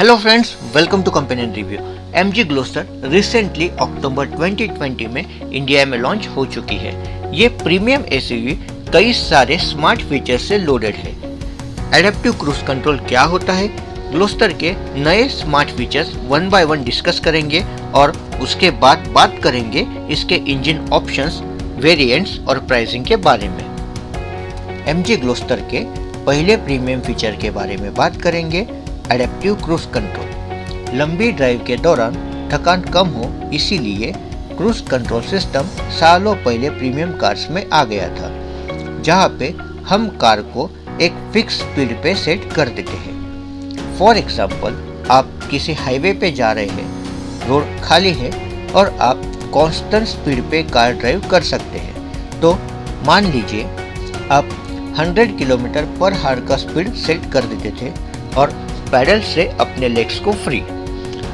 Hello friends, welcome to companion review. MG Gloster recently October 2020 में India में launch हो चुकी है। ये प्रीमियम एसयूवी कई सारे स्मार्ट फीचर्स से लोडेड है। एडेप्टिव क्रूज कंट्रोल क्या होता है, ग्लोस्टर के नए smart features one by one discuss करेंगे और उसके बाद बात करेंगे इसके इंजन ऑप्शंस, वेरिएंट्स और प्राइसिंग के बारे में। एमजी ग्लोस्टर के पहले प्रीमियम फीचर के बारे में बात करेंगे, एडेप्टिव क्रूज कंट्रोल। लंबी ड्राइव के दौरान थकान कम हो, इसीलिए क्रूज कंट्रोल सिस्टम सालों पहले प्रीमियम कार्स में आ गया था, जहां पे हम कार को एक फिक्स स्पीड पे सेट कर देते हैं। फॉर एग्जांपल, आप किसी हाईवे पे जा रहे हैं, रोड खाली है और आप कांस्टेंट स्पीड पे कार ड्राइव कर सकते हैं। तो मान लीजिए आप 100 किलोमीटर पर आवर का स्पीड सेट कर देते थे और पैडल से अपने लेग्स को free,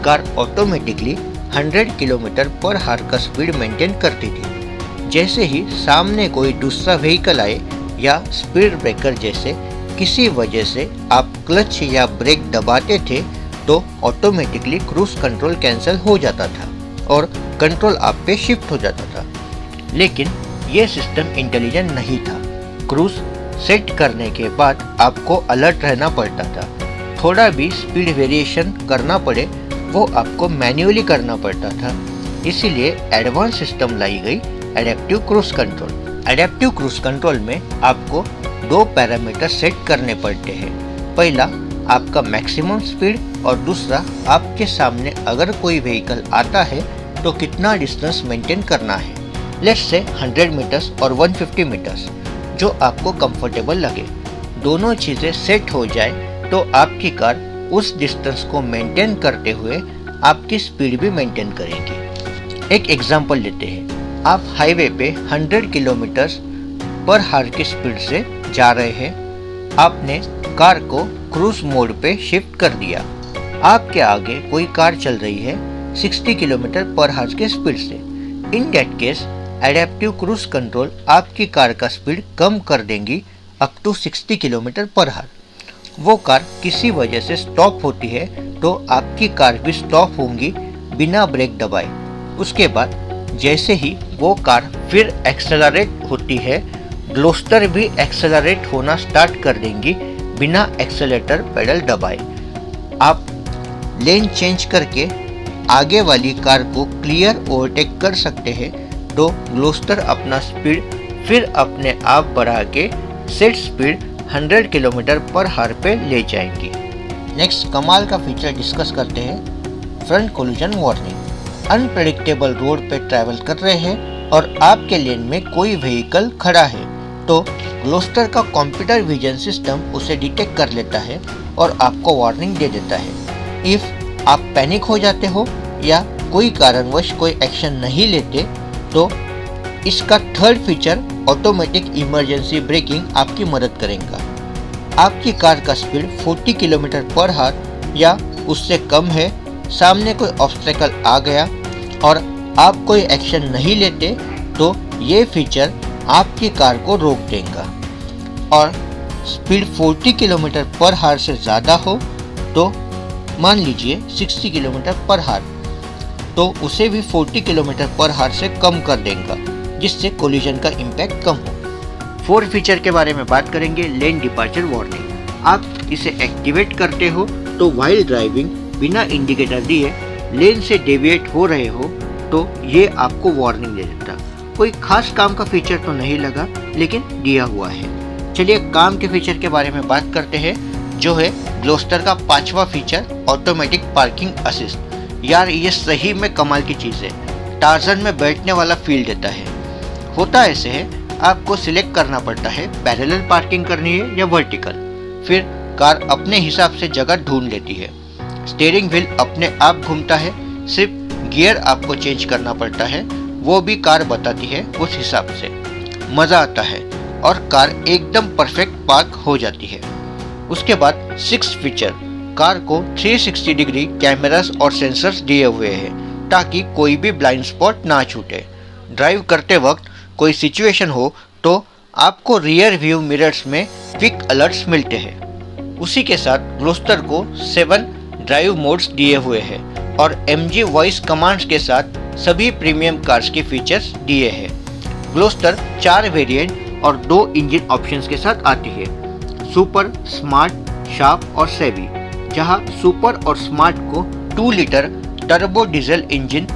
car automatically 100 kilometre per our का स्पीड मेंटेन करती थी। जैसे ही सामने कोई दूसरा व्हीकल आए या स्पीड ब्रेकर जैसे किसी वजह से आप क्लच या ब्रेक दबाते थे तो ऑटोमेटिकली क्रूज कंट्रोल कैंसिल हो जाता था और कंट्रोल आप पे शिफ्ट हो जाता था। लेकिन ये सिस्टम इंटेलिजेंट नहीं था। क्रूज सेट करने के बाद आपको अलर्ट रहना पड़ता था। थोड़ा भी स्पीड वेरिएशन करना पड़े वो आपको मैन्युअली करना पड़ता था। इसीलिए एडवांस सिस्टम लाई गई, adaptive cruise control. Adaptive cruise control में आपको दो पैरामीटर सेट करने पड़ते हैं। पहला आपका मैक्सिमम स्पीड और दूसरा आपके सामने अगर कोई व्हीकल आता है तो कितना डिस्टेंस मेंटेन करना है। लेट्स से 100 मीटर्स और 150 मीटर्स, जो आपको कंफर्टेबल लगे। दोनों चीज़ें सेट हो जाए तो आपकी कार उस डिस्टेंस को मेंटेन करते हुए आपकी स्पीड भी मेंटेन करेगी। एक एग्जांपल लेते हैं, आप हाईवे पे 100 किलोमीटर पर आवर की स्पीड से जा रहे हैं। आपने कार को क्रूज मोड पे शिफ्ट कर दिया। आपके आगे कोई कार चल रही है 60 किलोमीटर पर आवर की स्पीड से। In that case adaptive cruise control आपकी कार का स्पीड कम कर देंगी up to 60 kilometre per hour. वो कार किसी वजह से स्टॉप होती है तो आपकी कार भी स्टॉप होंगी बिना ब्रेक दबाए। उसके बाद जैसे ही वो कार फिर एक्सेलरेट होती है, ग्लोस्टर भी एक्सेलरेट होना स्टार्ट कर देंगी बिना एक्सेलेटर पेडल दबाए। आप लेन चेंज करके आगे वाली कार को क्लियर ओवरटेक कर सकते हैं तो ग्लोस्टर अपना स्पीड फिर अपने आप बढ़ा के set speed 100 kilometre per our पे ले जाएंगी। नेक्स्ट कमाल का फीचर डिस्कस करते हैं, front collision warning. Unpredictable road पे ट्रैवल कर रहे हैं और आपके लेन में कोई व्हीकल खड़ा है तो ग्लोस्टर का कंप्यूटर विजन सिस्टम उसे डिटेक्ट कर लेता है और आपको वार्निंग दे देता है। इफ आप पैनिक हो जाते हो या कोई कारणवश कोई एक्शन नहीं लेते तो इसका third feature automatic emergency breaking आपकी मदद करेगा। आपकी कार का स्पीड 40 किलोमीटर पर आवर या उससे कम है, सामने कोई ऑब्स्टेकल आ गया और आप कोई एक्शन नहीं लेते तो ये फीचर आपकी कार को रोक देगा। और स्पीड 40 किलोमीटर पर आवर से ज़्यादा हो तो मान लीजिए 60 किलोमीटर पर आवर, तो उसे भी 40 किलोमीटर पर आवर से कम कर देगा, जिससे कोलिजन का इम्पैक्ट कम हो। फोर्थ फीचर के बारे में बात करेंगे, लेन डिपार्चर वार्निंग। आप इसे एक्टिवेट करते हो तो व्हाइल ड्राइविंग बिना इंडिकेटर दिए लेन से डेविएट हो रहे हो तो ये आपको वार्निंग दे देता। कोई खास काम का फीचर तो नहीं लगा, लेकिन दिया हुआ है। चलिए काम के फीचर के बारे में बात करते हैं, जो है ग्लोस्टर का 5वां फीचर, ऑटोमेटिक पार्किंग असिस्ट। यार ये सही में कमाल की चीज़ है, टार्जन में बैठने वाला फील देता है। होता ऐसे है, आपको सिलेक्ट करना पड़ता है पैरेलल पार्किंग करनी है या वर्टिकल, फिर कार अपने हिसाब से जगह ढूंढ लेती है। स्टीयरिंग व्हील अपने आप घूमता है, सिर्फ गियर आपको चेंज करना पड़ता है, वो भी कार बताती है उस हिसाब से। मज़ा आता है और कार एकदम परफेक्ट पार्क हो जाती है। उसके बाद 6th फीचर, कार को 360 डिग्री कैमरास और सेंसर्स दिए हुए हैं ताकि कोई भी ब्लाइंड स्पॉट ना छूटे। ड्राइव करते वक्त कोई सिचुएशन हो तो आपको रियर व्यू मिरर्स में क्विक अलर्ट्स मिलते हैं। उसी के साथ ग्लोस्टर को 7 ड्राइव मोड्स दिए हुए हैं और MG वॉइस कमांड्स के साथ सभी प्रीमियम कार्स के फीचर्स दिए हैं। ग्लोस्टर 4 वेरिएंट और 2 इंजन ऑप्शंस के साथ आती है, सुपर, स्मार्ट, शार्प और सेवी। जहां सुपर और स्मार्ट को 2 लीटर टर्बो डीजल इंजन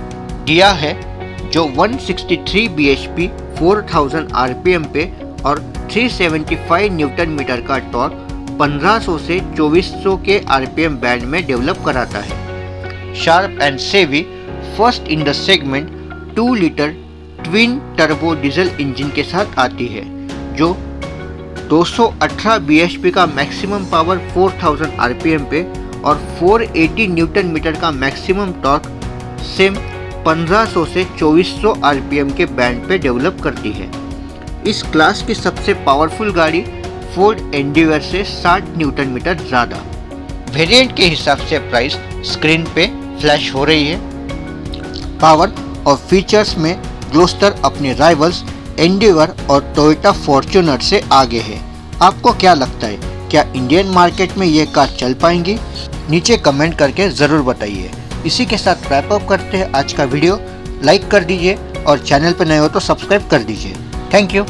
दिया है जो 163 bhp 4000 rpm पे और 375 न्यूटन मीटर का टॉर्क 1500 से 2400 के rpm बैंड में डेवलप कराता है। शार्प एंड सेवी first in the segment 2 litre twin turbo diesel engine के साथ आती है जो 218 bhp का मैक्सिमम पावर 4000 rpm पे और 480 न्यूटन मीटर का मैक्सिमम टॉर्क सेम 1500 से 2400 rpm के बैंड पे डेवलप करती है। इस क्लास की सबसे पावरफुल गाड़ी फोर्ड एंडेवर से 60 न्यूटन मीटर ज़्यादा। वेरिएंट के हिसाब से प्राइस स्क्रीन पे फ्लैश हो रही है। पावर और फीचर्स में ग्लोस्टर अपने राइवल्स एंडेवर और टोयोटा फॉर्च्यूनर से आगे है। आपको क्या लगता है, क्या इंडियन मार्केट में ये कार चल पाएंगी? नीचे कमेंट करके ज़रूर बताइए। इसी के साथ रैप अप करते हैं आज का वीडियो। लाइक कर दीजिए और चैनल पर नए हो तो सब्सक्राइब कर दीजिए। Thank you.